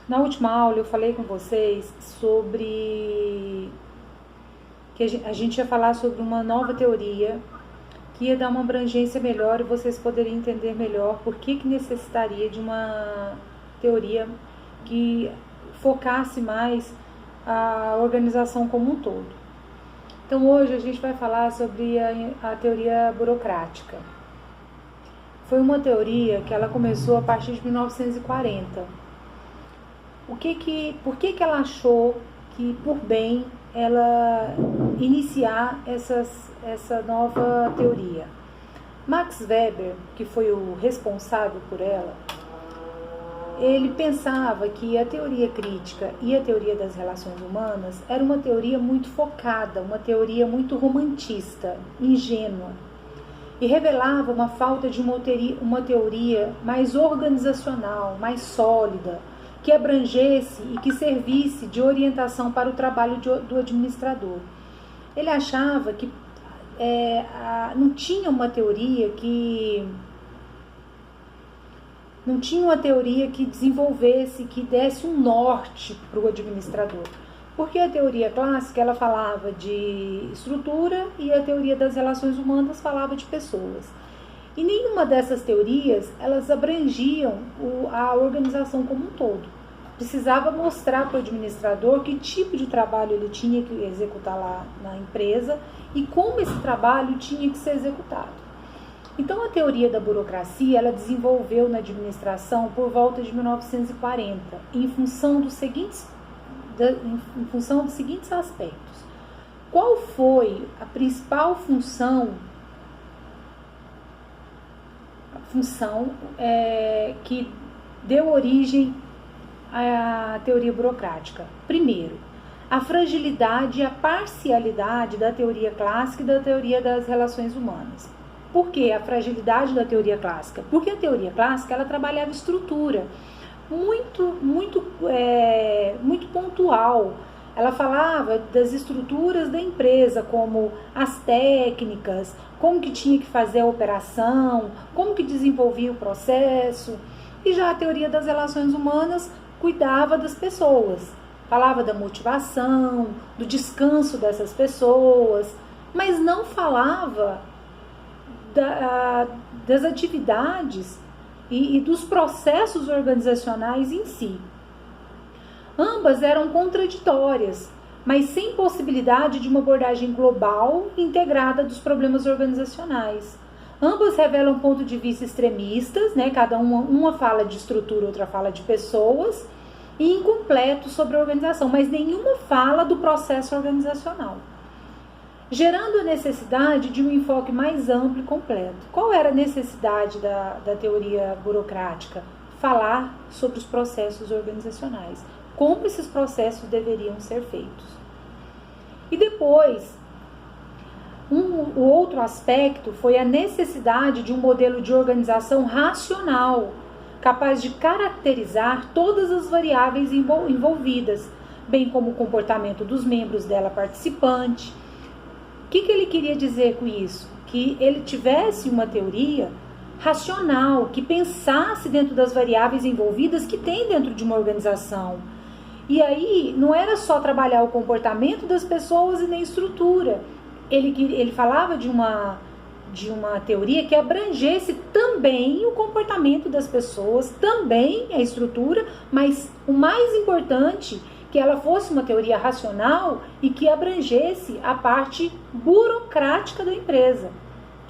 Na última aula eu falei com vocês sobre que a gente ia falar sobre uma nova teoria que ia dar uma abrangência melhor e vocês poderiam entender melhor por que necessitaria de uma teoria que focasse mais a organização como um todo. Então hoje a gente vai falar sobre a teoria burocrática. Foi uma teoria que ela começou a partir de 1940. Por que ela achou que por bem ela iniciar essa nova teoria? Max Weber, que foi o responsável por ela, ele pensava que a teoria crítica e a teoria das relações humanas era uma teoria muito focada, uma teoria muito romantista, ingênua, e revelava uma falta de uma teoria mais organizacional, mais sólida, que abrangesse e que servisse de orientação para o trabalho do administrador. Ele achava que não tinha uma teoria que desenvolvesse, que desse um norte para o administrador. Porque a teoria clássica ela falava de estrutura e a teoria das relações humanas falava de pessoas. E nenhuma dessas teorias, elas abrangiam a organização como um todo. Precisava mostrar para o administrador que tipo de trabalho ele tinha que executar lá na empresa e como esse trabalho tinha que ser executado. Então, a teoria da burocracia, ela desenvolveu na administração por volta de 1940, em função dos seguintes aspectos. Qual foi a principal função que deu origem à teoria burocrática? Primeiro, a fragilidade e a parcialidade da teoria clássica e da teoria das relações humanas. Por que a fragilidade da teoria clássica? Porque a teoria clássica ela trabalhava estrutura muito pontual. Ela falava das estruturas da empresa, como as técnicas, como que tinha que fazer a operação, como que desenvolvia o processo. E já a teoria das relações humanas cuidava das pessoas, falava da motivação, do descanso dessas pessoas, mas não falava das atividades e dos processos organizacionais em si. Ambas eram contraditórias, mas sem possibilidade de uma abordagem global e integrada dos problemas organizacionais. Ambas revelam pontos de vista extremistas, né? Cada uma fala de estrutura, outra fala de pessoas, e incompleto sobre a organização, mas nenhuma fala do processo organizacional, gerando a necessidade de um enfoque mais amplo e completo. Qual era a necessidade da teoria burocrática? Falar sobre os processos organizacionais, como esses processos deveriam ser feitos. E depois, o outro aspecto foi a necessidade de um modelo de organização racional, capaz de caracterizar todas as variáveis envolvidas, bem como o comportamento dos membros dela participante. O que ele queria dizer com isso? Que ele tivesse uma teoria racional, que pensasse dentro das variáveis envolvidas que tem dentro de uma organização. E aí, não era só trabalhar o comportamento das pessoas e nem estrutura. Ele falava de uma teoria que abrangesse também o comportamento das pessoas, também a estrutura, mas o mais importante, que ela fosse uma teoria racional e que abrangesse a parte burocrática da empresa,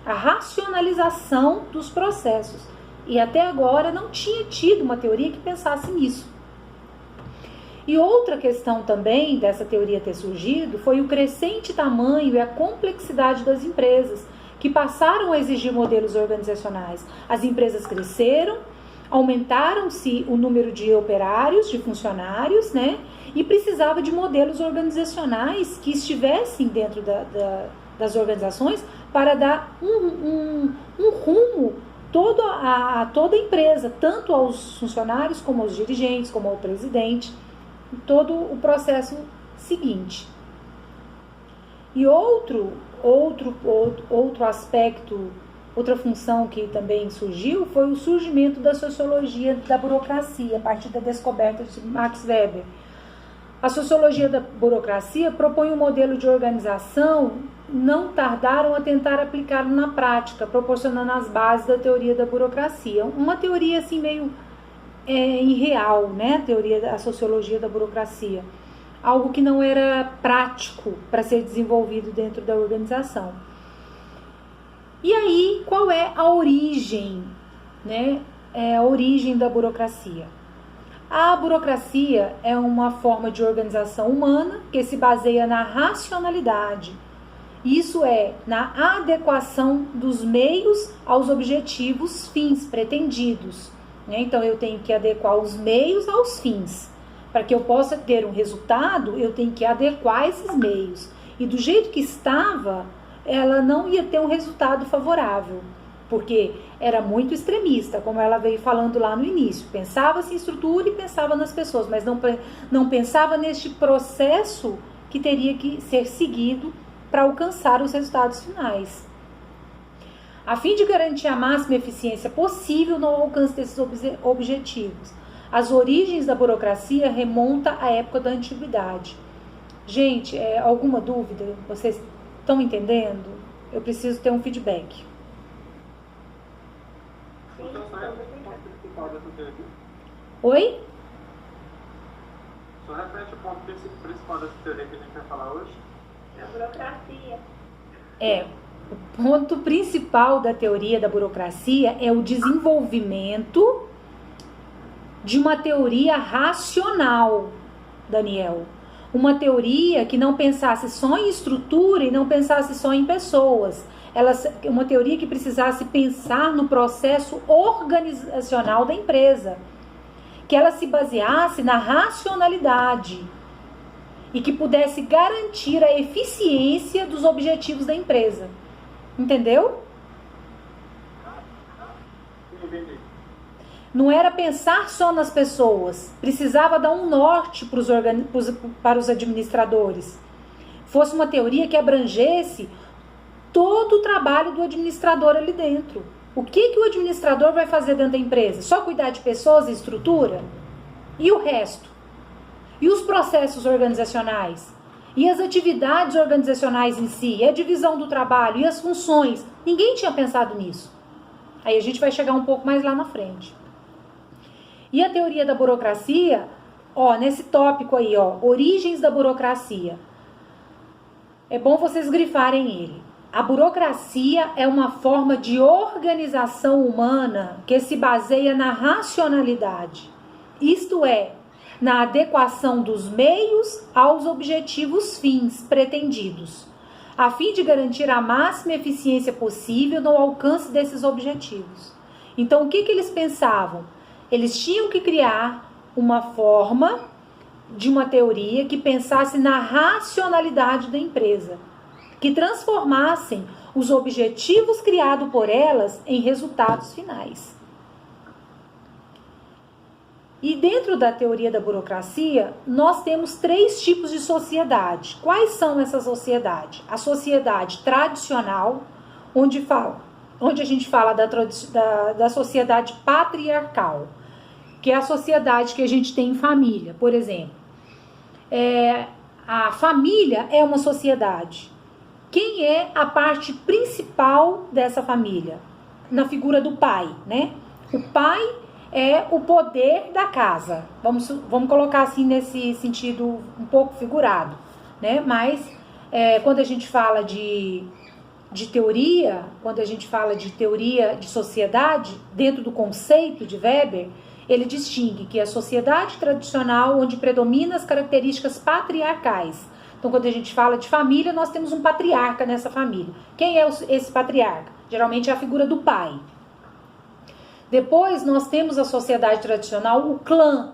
a racionalização dos processos. E até agora não tinha tido uma teoria que pensasse nisso. E outra questão também dessa teoria ter surgido foi o crescente tamanho e a complexidade das empresas, que passaram a exigir modelos organizacionais. As empresas cresceram, aumentaram-se o número de operários, de funcionários, né? E precisava de modelos organizacionais que estivessem dentro das organizações para dar um rumo a toda a empresa, tanto aos funcionários como aos dirigentes, como ao presidente, todo o processo seguinte. E outro aspecto outra função que também surgiu foi o surgimento da sociologia da burocracia, a partir da descoberta de Max Weber. A sociologia da burocracia propõe um modelo de organização, não tardaram a tentar aplicá-lo na prática, proporcionando as bases da teoria da burocracia. Uma teoria assim meio irreal, né? A teoria da sociologia da burocracia. Algo que não era prático para ser desenvolvido dentro da organização. E aí, qual é a origem, né? A origem da burocracia. A burocracia é uma forma de organização humana que se baseia na racionalidade. Isso é, na adequação dos meios aos objetivos, fins pretendidos. Então, eu tenho que adequar os meios aos fins. Para que eu possa ter um resultado, eu tenho que adequar esses meios. E do jeito que estava, ela não ia ter um resultado favorável. Porque era muito extremista, como ela veio falando lá no início. Pensava-se em estrutura e pensava nas pessoas, mas não pensava neste processo que teria que ser seguido para alcançar os resultados finais. A fim de garantir a máxima eficiência possível no alcance desses objetivos. As origens da burocracia remontam à época da antiguidade. Gente, alguma dúvida? Vocês estão entendendo? Eu preciso ter um feedback. Oi? Só repete o ponto principal dessa teoria que a gente vai falar hoje. A burocracia. O ponto principal da teoria da burocracia é o desenvolvimento de uma teoria racional, Daniel. Uma teoria que não pensasse só em estrutura e não pensasse só em pessoas. Uma teoria que precisasse pensar no processo organizacional da empresa. Que ela se baseasse na racionalidade e que pudesse garantir a eficiência dos objetivos da empresa. Entendeu? Entendi. Não era pensar só nas pessoas. Precisava dar um norte para os administradores. Fosse uma teoria que abrangesse todo o trabalho do administrador ali dentro. O que o administrador vai fazer dentro da empresa? Só cuidar de pessoas e estrutura? E o resto? E os processos organizacionais? E as atividades organizacionais em si? E a divisão do trabalho? E as funções? Ninguém tinha pensado nisso. Aí a gente vai chegar um pouco mais lá na frente. E a teoria da burocracia, nesse tópico aí, origens da burocracia. É bom vocês grifarem ele. A burocracia é uma forma de organização humana que se baseia na racionalidade, isto é, na adequação dos meios aos objetivos fins pretendidos, a fim de garantir a máxima eficiência possível no alcance desses objetivos. Então, o que eles pensavam? Eles tinham que criar uma forma de uma teoria que pensasse na racionalidade da empresa, que transformassem os objetivos criados por elas em resultados finais. E dentro da teoria da burocracia, nós temos 3 tipos de sociedade. Quais são essas sociedades? A sociedade tradicional, onde a gente fala da sociedade patriarcal, que é a sociedade que a gente tem em família, por exemplo. A família é uma sociedade. Quem é a parte principal dessa família? Na figura do pai, né? O pai é o poder da casa. Vamos colocar assim nesse sentido um pouco figurado, né? Mas quando a gente fala de teoria, quando a gente fala de teoria de sociedade, dentro do conceito de Weber, ele distingue que a sociedade tradicional, onde predominam as características patriarcais. Então, quando a gente fala de família, nós temos um patriarca nessa família. Quem é esse patriarca? Geralmente é a figura do pai. Depois, nós temos a sociedade tradicional, o clã.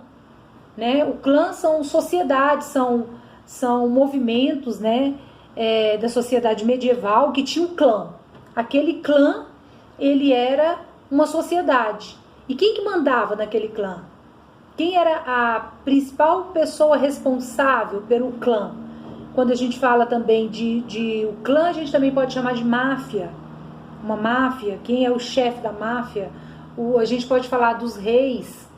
Né? O clã são sociedades, são movimentos, né, da sociedade medieval que tinha um clã. Aquele clã, ele era uma sociedade. E quem que mandava naquele clã? Quem era a principal pessoa responsável pelo clã? Quando a gente fala também de o clã, a gente também pode chamar de máfia. uma máfia, quem é o chefe da máfia, a gente pode falar dos reis,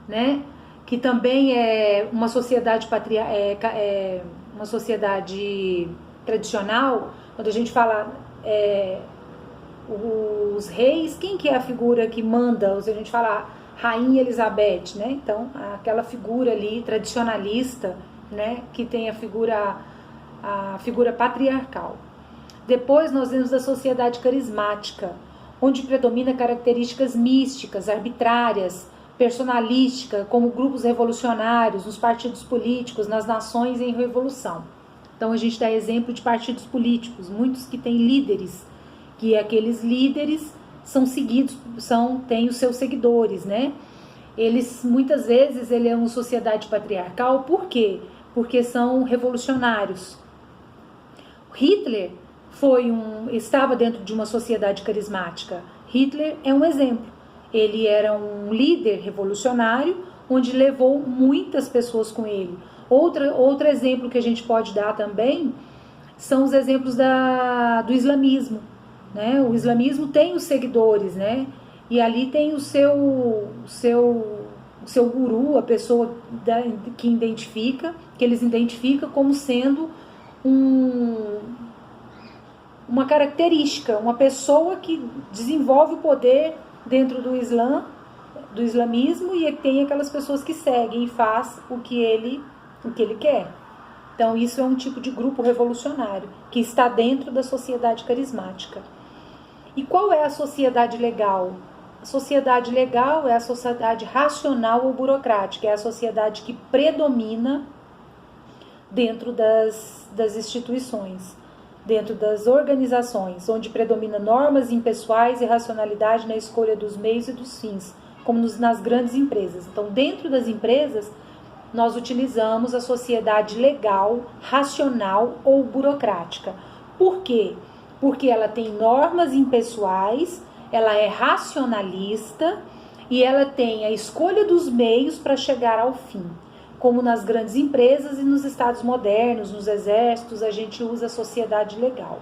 né? Que também é uma sociedade uma sociedade tradicional. Quando a gente fala os reis, quem que é a figura que manda? Se a gente fala Rainha Elizabeth, né? Então, aquela figura ali tradicionalista, né? Que tem a figura patriarcal. Depois nós vemos a sociedade carismática, onde predomina características místicas, arbitrárias, personalística, como grupos revolucionários, nos partidos políticos, nas nações em revolução. Então a gente dá exemplo de partidos políticos, muitos que têm líderes, que aqueles líderes são seguidos, têm os seus seguidores, né? Muitas vezes, ele é uma sociedade patriarcal, por quê? Porque são revolucionários. Hitler estava dentro de uma sociedade carismática. Hitler é um exemplo. Ele era um líder revolucionário, onde levou muitas pessoas com ele. Outro exemplo que a gente pode dar também são os exemplos do islamismo, né? O islamismo tem os seguidores, né? E ali tem o seu guru, a pessoa que eles identificam como sendo uma característica, uma pessoa que desenvolve o poder dentro do islamismo, e tem aquelas pessoas que seguem e faz o que ele quer. Então isso é um tipo de grupo revolucionário que está dentro da sociedade carismática. E qual é a sociedade legal? A sociedade legal é a sociedade racional ou burocrática, é a sociedade que predomina dentro das instituições, dentro das organizações, onde predomina normas impessoais e racionalidade na escolha dos meios e dos fins, como nas grandes empresas. Então, dentro das empresas, nós utilizamos a sociedade legal, racional ou burocrática. Por quê? Porque ela tem normas impessoais, ela é racionalista e ela tem a escolha dos meios para chegar ao fim. Como nas grandes empresas e nos estados modernos, nos exércitos, a gente usa a sociedade legal.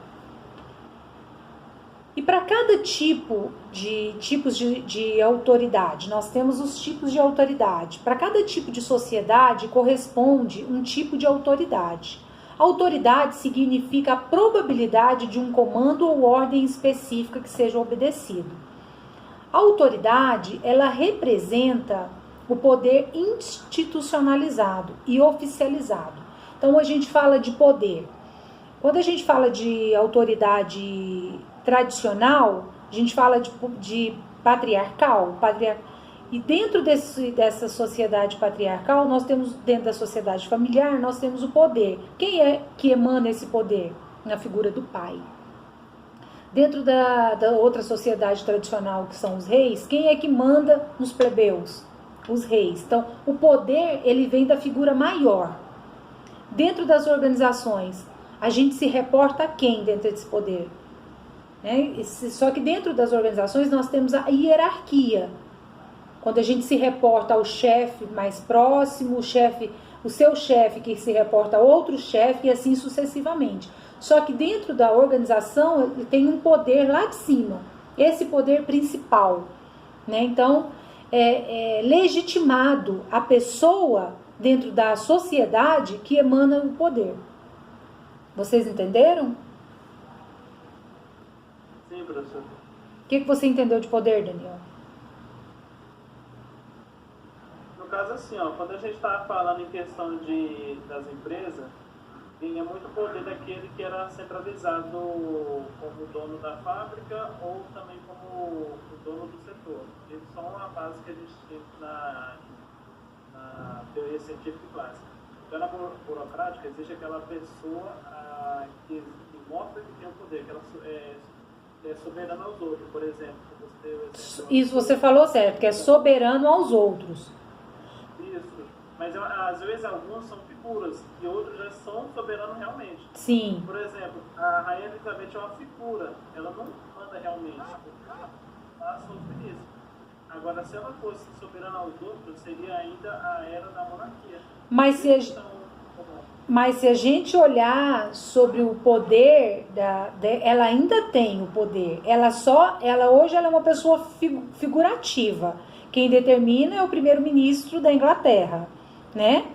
E para cada tipos de autoridade, nós temos os tipos de autoridade. Para cada tipo de sociedade corresponde um tipo de autoridade. Autoridade significa a probabilidade de um comando ou ordem específica que seja obedecido. A autoridade, ela representa o poder institucionalizado e oficializado. Então, a gente fala de poder. Quando a gente fala de autoridade tradicional, a gente fala de patriarcal. E dentro dessa sociedade patriarcal, nós temos, dentro da sociedade familiar, nós temos o poder. Quem é que emana esse poder? Na figura do pai. Dentro da outra sociedade tradicional, que são os reis, quem é que manda nos plebeus? Os reis. Então, o poder, ele vem da figura maior. Dentro das organizações, a gente se reporta a quem dentro desse poder? Né? Só que dentro das organizações, nós temos a hierarquia. Quando a gente se reporta ao chefe mais próximo, o seu chefe que se reporta a outro chefe, e assim sucessivamente. Só que dentro da organização, ele tem um poder lá de cima. Esse poder principal. Né? Então, é legitimado a pessoa dentro da sociedade que emana o poder. Vocês entenderam? Sim, professor. O que você entendeu de poder, Daniel? No caso, assim, quando a gente estava falando em questão das empresas, tinha muito poder daquele que era centralizado como dono da fábrica ou também como o dono do setor. Eles são uma base que a gente tem na teoria científica clássica. Então, na burocrática, existe aquela pessoa que mostra que tem o poder, que ela é soberana aos outros, por exemplo. Isso você falou certo, que é soberano aos outros. Isso. Mas às vezes alguns são figuras e outros já são soberanos realmente. Sim. Por exemplo, a Rainha Elizabeth é uma figura, ela não manda realmente, ela passa sobre isso. Agora, se ela fosse soberana aos outros, seria ainda a era da monarquia. Mas se são Mas se a gente olhar sobre o poder, ela ainda tem o poder. Hoje ela é uma pessoa figurativa. Quem determina é o primeiro-ministro da Inglaterra, né?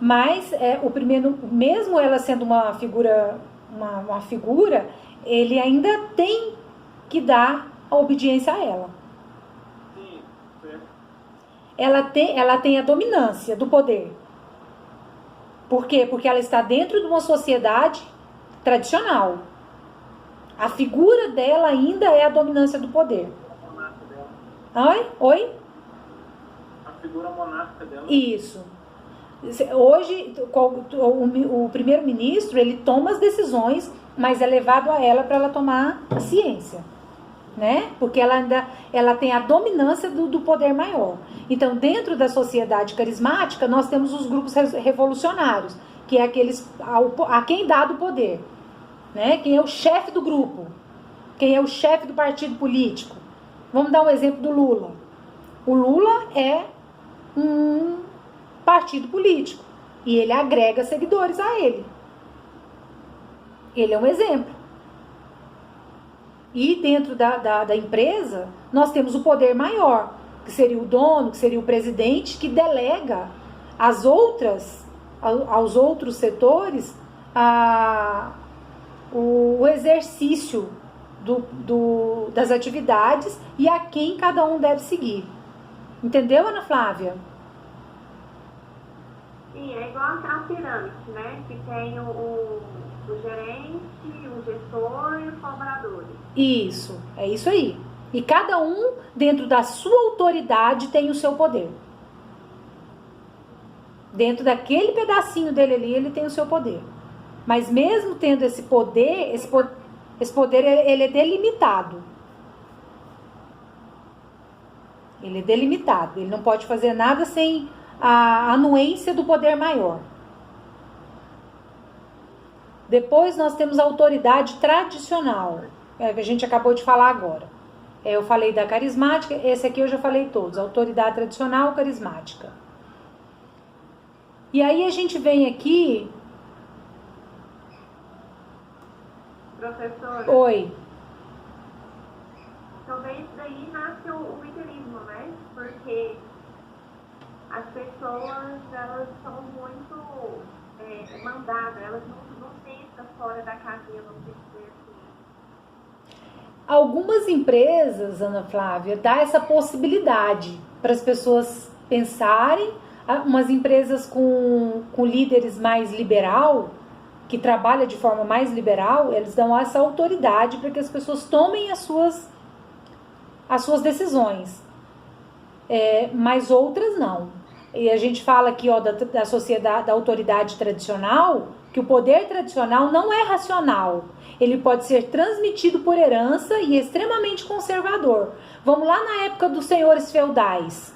Mas o primeiro, mesmo ela sendo uma figura, ele ainda tem que dar a obediência a ela. Sim, certo. Ela tem a dominância do poder. Por quê? Porque ela está dentro de uma sociedade tradicional. A figura dela ainda é a dominância do poder. A monarca dela. Oi? A figura monárquica dela. Isso. Hoje, o primeiro-ministro, ele toma as decisões, mas é levado a ela para ela tomar a ciência, né? Porque ela tem a dominância do poder maior. Então, dentro da sociedade carismática, nós temos os grupos revolucionários, que é aqueles a quem dá do poder, né? Quem é o chefe do grupo, quem é o chefe do partido político. Vamos dar um exemplo do Lula. O Lula é um partido político e ele agrega seguidores a ele. Ele é um exemplo. E dentro da empresa, nós temos o poder maior, que seria o dono, que seria o presidente, que delega aos outros setores o exercício das atividades e a quem cada um deve seguir. Entendeu, Ana Flávia? Sim, é igual a pirâmide, né? Que tem o gerente, o gestor e os colaboradores. Isso, é isso aí. E cada um, dentro da sua autoridade, tem o seu poder. Dentro daquele pedacinho dele ali, ele tem o seu poder. Mas mesmo tendo esse poder, ele é delimitado. Ele é delimitado. Ele não pode fazer nada sem a anuência do poder maior. Depois nós temos a autoridade tradicional, que a gente acabou de falar agora. Eu falei da carismática, esse aqui eu já falei todos, autoridade tradicional, carismática. E aí a gente vem aqui... Professora? Oi. Também isso daí nasce o literismo, né? Porque as pessoas, elas são muito mandadas, elas não pensam fora da casinha, vamos dizer assim. Algumas empresas, Ana Flávia, dá essa possibilidade para as pessoas pensarem. Umas empresas com líderes mais liberal, que trabalham de forma mais liberal, eles dão essa autoridade para que as pessoas tomem as suas decisões. Mas outras não. E a gente fala aqui da sociedade, da autoridade tradicional, que o poder tradicional não é racional. Ele pode ser transmitido por herança e extremamente conservador. Vamos lá na época dos senhores feudais.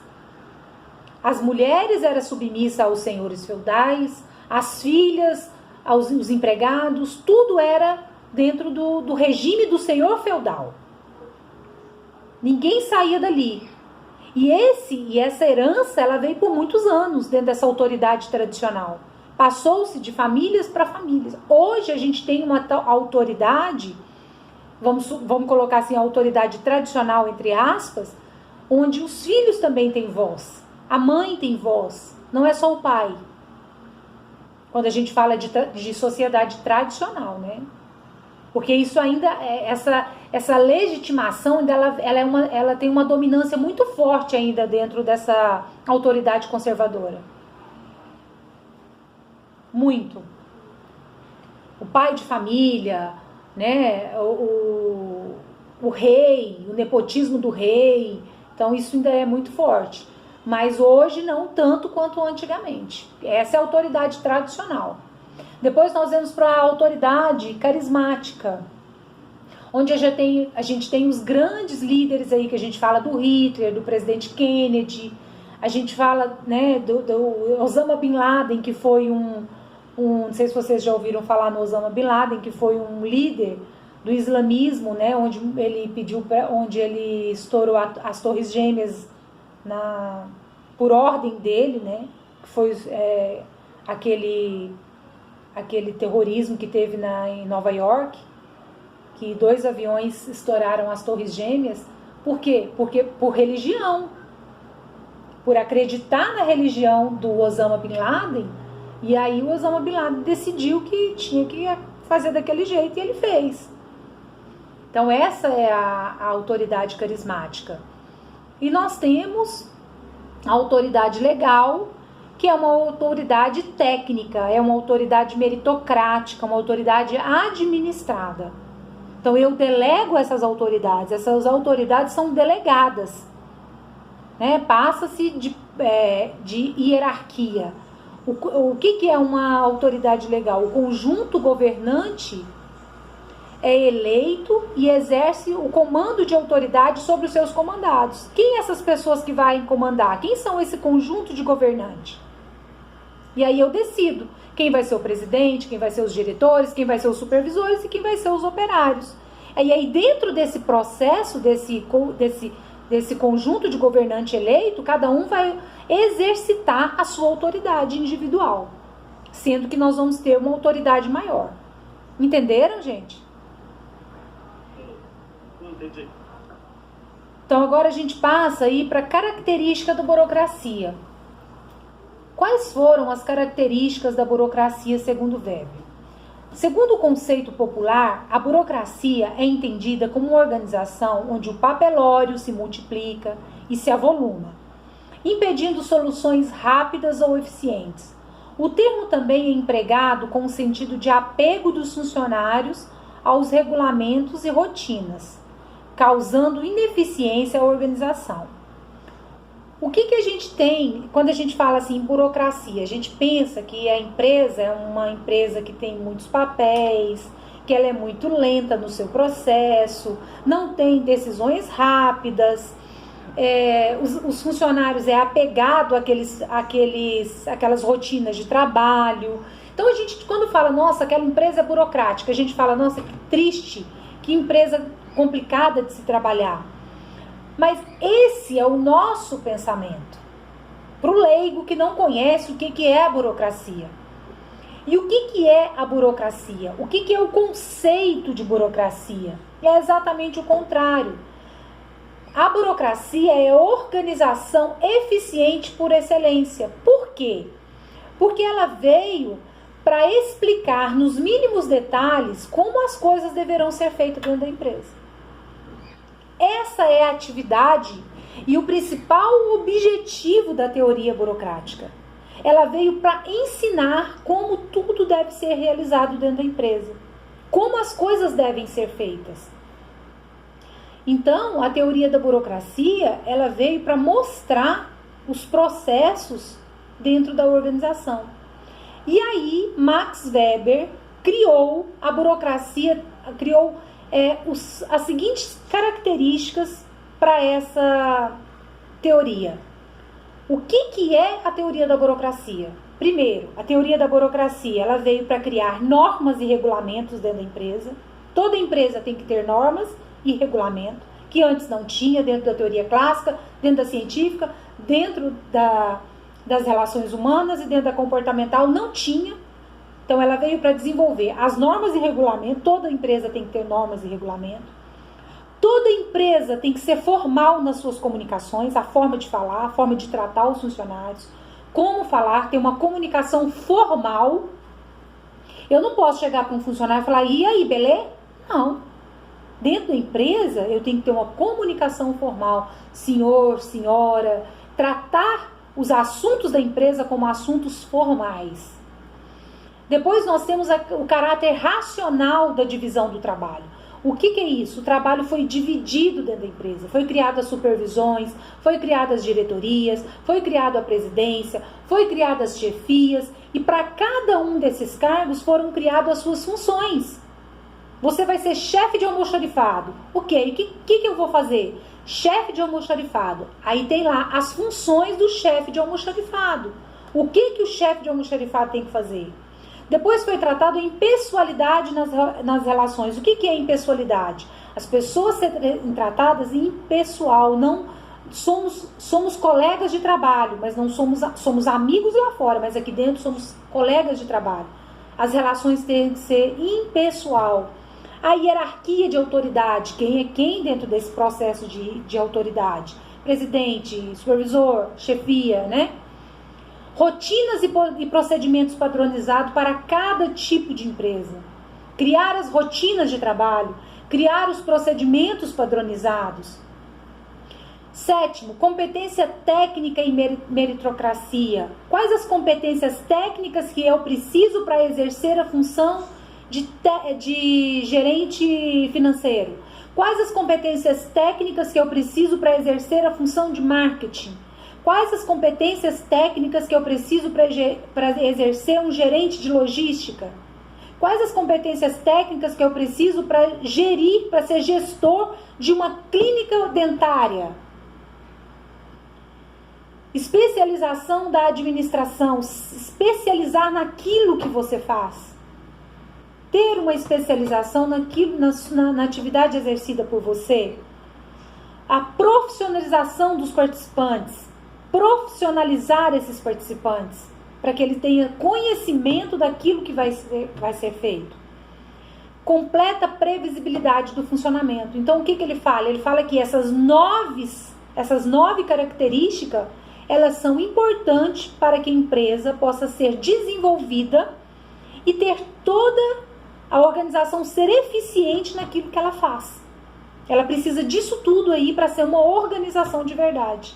As mulheres eram submissas aos senhores feudais, as filhas, os empregados, tudo era dentro do regime do senhor feudal. Ninguém saía dali. E essa herança, ela veio por muitos anos dentro dessa autoridade tradicional. Passou-se de famílias para famílias. Hoje a gente tem uma autoridade, vamos colocar assim, a autoridade tradicional, entre aspas, onde os filhos também têm voz. A mãe tem voz, não é só o pai. Quando a gente fala de sociedade tradicional, né? Porque isso ainda, essa legitimação, ela tem uma dominância muito forte ainda dentro dessa autoridade conservadora. Muito. O pai de família, né? O rei, o nepotismo do rei. Então isso ainda é muito forte. Mas hoje não tanto quanto antigamente. Essa é a autoridade tradicional. Depois nós vamos para a autoridade carismática, onde a gente tem os grandes líderes aí, que a gente fala do Hitler, do presidente Kennedy, a gente fala, né, do Osama Bin Laden, que foi não sei se vocês já ouviram falar no Osama Bin Laden, que foi um líder do islamismo, né, onde ele estourou as Torres Gêmeas por ordem dele, né, que foi aquele aquele terrorismo que teve em Nova York, que 2 aviões estouraram as Torres Gêmeas. Por quê? Porque por religião, por acreditar na religião do Osama Bin Laden, e aí o Osama Bin Laden decidiu que tinha que fazer daquele jeito e ele fez. Então essa é a autoridade carismática. E nós temos a autoridade legal, que é uma autoridade técnica, é uma autoridade meritocrática, uma autoridade administrada. Então eu delego essas autoridades são delegadas, né? Passa-se de hierarquia. O que é uma autoridade legal? O conjunto governante é eleito e exerce o comando de autoridade sobre os seus comandados. Quem essas pessoas que vai comandar? Quem são esse conjunto de governante? E aí eu decido quem vai ser o presidente, quem vai ser os diretores, quem vai ser os supervisores e quem vai ser os operários. E aí dentro desse processo, desse conjunto de governante eleito, cada um vai exercitar a sua autoridade individual, sendo que nós vamos ter uma autoridade maior. Entenderam, gente? Entendi. Então agora a gente passa aí para a característica da burocracia. Quais foram as características da burocracia segundo Weber? Segundo o conceito popular, a burocracia é entendida como uma organização onde o papelório se multiplica e se avoluma, impedindo soluções rápidas ou eficientes. O termo também é empregado com o sentido de apego dos funcionários aos regulamentos e rotinas, causando ineficiência à organização. O que a gente tem quando a gente fala assim em burocracia? A gente pensa que a empresa é uma empresa que tem muitos papéis, que ela é muito lenta no seu processo, não tem decisões rápidas, os funcionários apegado àquelas rotinas de trabalho. Então a gente, quando fala, nossa, aquela empresa é burocrática, a gente fala, nossa, que triste, que empresa complicada de se trabalhar. Mas esse é o nosso pensamento. Para o leigo que não conhece o que é a burocracia. E o que é a burocracia? O que é o conceito de burocracia? É exatamente o contrário. A burocracia é a organização eficiente por excelência. Por quê? Porque ela veio para explicar nos mínimos detalhes como as coisas deverão ser feitas dentro da empresa. Essa é a atividade e o principal objetivo da teoria burocrática. Ela veio para ensinar como tudo deve ser realizado dentro da empresa, como as coisas devem ser feitas. Então, a teoria da burocracia, ela veio para mostrar os processos dentro da organização. E aí, Max Weber criou a burocracia, criou as seguintes características para essa teoria. O que é a teoria da burocracia? Primeiro, a teoria da burocracia, ela veio para criar normas e regulamentos dentro da empresa. Toda empresa tem que ter normas e regulamento, que antes não tinha dentro da teoria clássica, dentro da científica, dentro das relações humanas e dentro da comportamental, não tinha. Então ela veio para desenvolver as normas e regulamento. Toda empresa tem que ter normas e regulamento. Toda empresa tem que ser formal nas suas comunicações, a forma de falar, a forma de tratar os funcionários, como falar, ter uma comunicação formal. Eu não posso chegar para um funcionário e falar, e aí, beleza? Não. Dentro da empresa, eu tenho que ter uma comunicação formal. Senhor, senhora, tratar os assuntos da empresa como assuntos formais. Depois nós temos o caráter racional da divisão do trabalho. O que é isso? O trabalho foi dividido dentro da empresa. Foi criado as supervisões, foi criadas as diretorias, foi criada a presidência, foi criadas as chefias. E para cada um desses cargos foram criadas as suas funções. Você vai ser chefe de almoxarifado. Ok, o que eu vou fazer? Chefe de almoxarifado. Aí tem lá as funções do chefe de almoxarifado. O que o chefe de almoxarifado tem que fazer? Depois foi tratado em pessoalidade nas relações. O que é impessoalidade? As pessoas serem tratadas em pessoal. Não somos colegas de trabalho, mas não somos amigos lá fora, mas aqui dentro somos colegas de trabalho. As relações têm que ser impessoal. A hierarquia de autoridade, quem é quem dentro desse processo de autoridade? Presidente, supervisor, chefia, né? Rotinas e procedimentos padronizados para cada tipo de empresa. Criar as rotinas de trabalho, criar os procedimentos padronizados. 7º, competência técnica e meritocracia. Quais as competências técnicas que eu preciso para exercer a função de gerente financeiro? Quais as competências técnicas que eu preciso para exercer a função de marketing? Quais as competências técnicas que eu preciso para exercer um gerente de logística? Quais as competências técnicas que eu preciso para gerir, para ser gestor de uma clínica dentária? Especialização da administração, especializar naquilo que você faz. Ter uma especialização naquilo, na atividade exercida por você. A profissionalização dos participantes. Profissionalizar esses participantes, para que ele tenha conhecimento daquilo que vai ser feito. Completa previsibilidade do funcionamento. Então, o que ele fala? Ele fala que essas nove características, elas são importantes para que a empresa possa ser desenvolvida e ter toda a organização ser eficiente naquilo que ela faz. Ela precisa disso tudo aí para ser uma organização de verdade.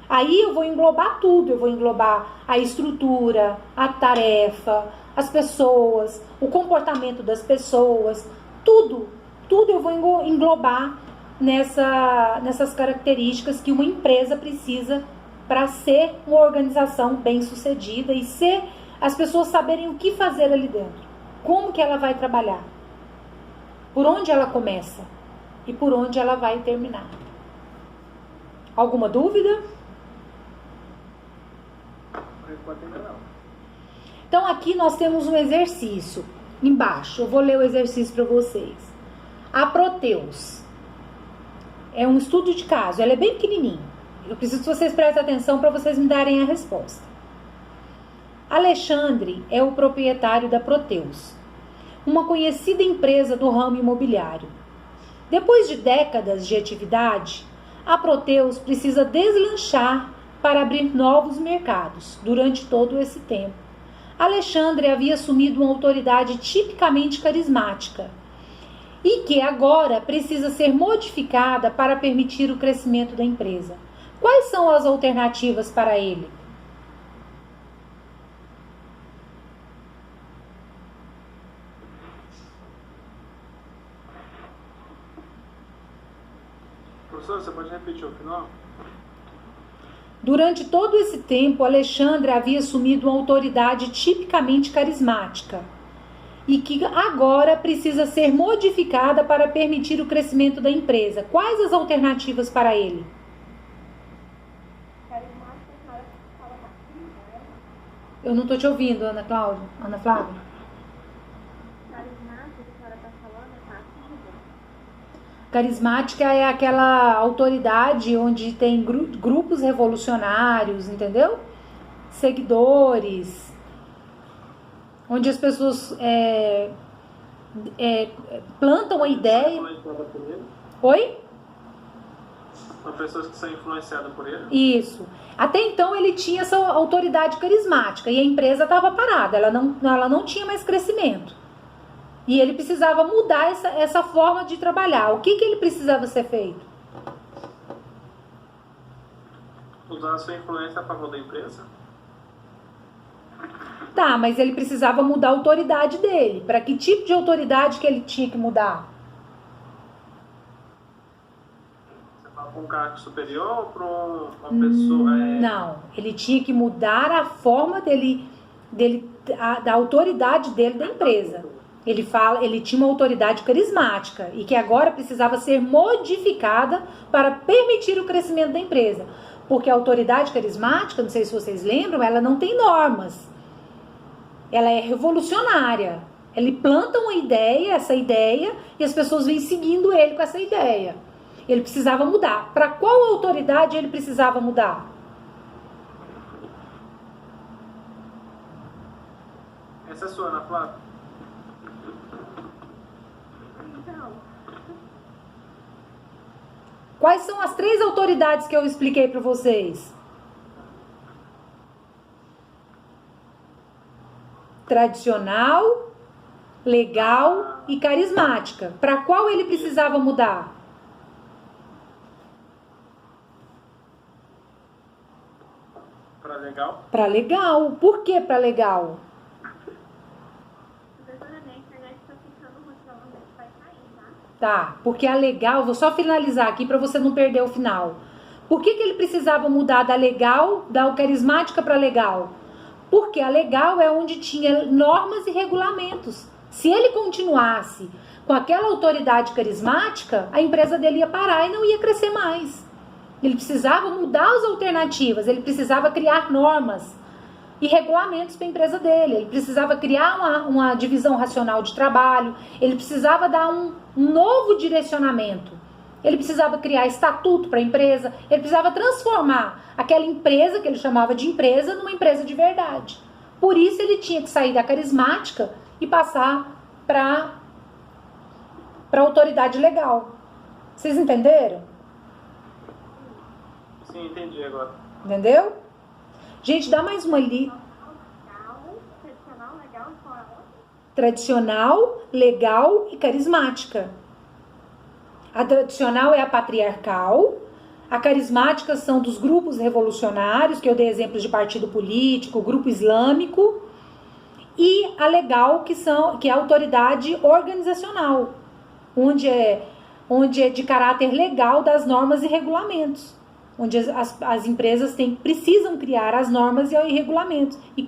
Aí eu vou englobar tudo, eu vou englobar a estrutura, a tarefa, as pessoas, o comportamento das pessoas, tudo eu vou englobar nessas características que uma empresa precisa para ser uma organização bem-sucedida e as pessoas saberem o que fazer ali dentro, como que ela vai trabalhar, por onde ela começa e por onde ela vai terminar. Alguma dúvida? Então aqui nós temos um exercício embaixo, eu vou ler o exercício para vocês. A Proteus é um estudo de caso, ela é bem pequenininha. Eu preciso que vocês prestem atenção para vocês me darem a resposta. Alexandre é o proprietário da Proteus, uma conhecida empresa do ramo imobiliário. Depois de décadas de atividade, a Proteus precisa deslanchar para abrir novos mercados. Durante todo esse tempo, Alexandre havia assumido uma autoridade tipicamente carismática e que agora precisa ser modificada para permitir o crescimento da empresa. Quais são as alternativas para ele? Professor, você pode repetir o final? Durante todo esse tempo, Alexandre havia assumido uma autoridade tipicamente carismática e que agora precisa ser modificada para permitir o crescimento da empresa. Quais as alternativas para ele? Eu não estou te ouvindo, Ana Flávia. Carismática é aquela autoridade onde tem grupos revolucionários, entendeu? Seguidores, onde as pessoas plantam a ideia. Oi? São pessoas que são influenciadas por ele? Isso. Até então ele tinha essa autoridade carismática e a empresa estava parada, ela não tinha mais crescimento. E ele precisava mudar essa forma de trabalhar. O que ele precisava ser feito? Usar a sua influência a favor da empresa? Tá, mas ele precisava mudar a autoridade dele. Para que tipo de autoridade que ele tinha que mudar? Você fala para um cargo superior ou para uma pessoa? Não, ele tinha que mudar a forma da autoridade dele da empresa. Ele tinha uma autoridade carismática e que agora precisava ser modificada para permitir o crescimento da empresa. Porque a autoridade carismática, não sei se vocês lembram, ela não tem normas. Ela é revolucionária. Ele planta uma ideia, essa ideia, e as pessoas vêm seguindo ele com essa ideia. Ele precisava mudar. Para qual autoridade ele precisava mudar? Essa é sua, Ana Flávia? Então, Quais são as 3 autoridades que eu expliquei para vocês? Tradicional, legal e carismática. Para qual ele precisava mudar? Para legal? Para legal. Por que para legal? professora, minha internet está ficando ruim, provavelmente vai cair, tá? Tá, porque a legal, vou só finalizar aqui para você não perder o final. Por que ele precisava mudar da legal, da carismática para legal? Porque a legal é onde tinha normas e regulamentos. Se ele continuasse com aquela autoridade carismática, a empresa dele ia parar e não ia crescer mais. Ele precisava mudar as alternativas, ele precisava criar normas e regulamentos para a empresa dele, ele precisava criar uma divisão racional de trabalho, ele precisava dar um novo direcionamento, ele precisava criar estatuto para a empresa, ele precisava transformar aquela empresa que ele chamava de empresa numa empresa de verdade. Por isso ele tinha que sair da carismática e passar para a autoridade legal. Vocês entenderam? Sim, entendi agora. Entendeu? Gente, dá mais uma ali. Tradicional, legal e qual é a outra? Tradicional, legal e carismática. A tradicional é a patriarcal. A carismática são dos grupos revolucionários, que eu dei exemplos de partido político, grupo islâmico. E a legal, que é a autoridade organizacional, onde é de caráter legal das normas e regulamentos. Onde as empresas precisam criar as normas e regulamentos. E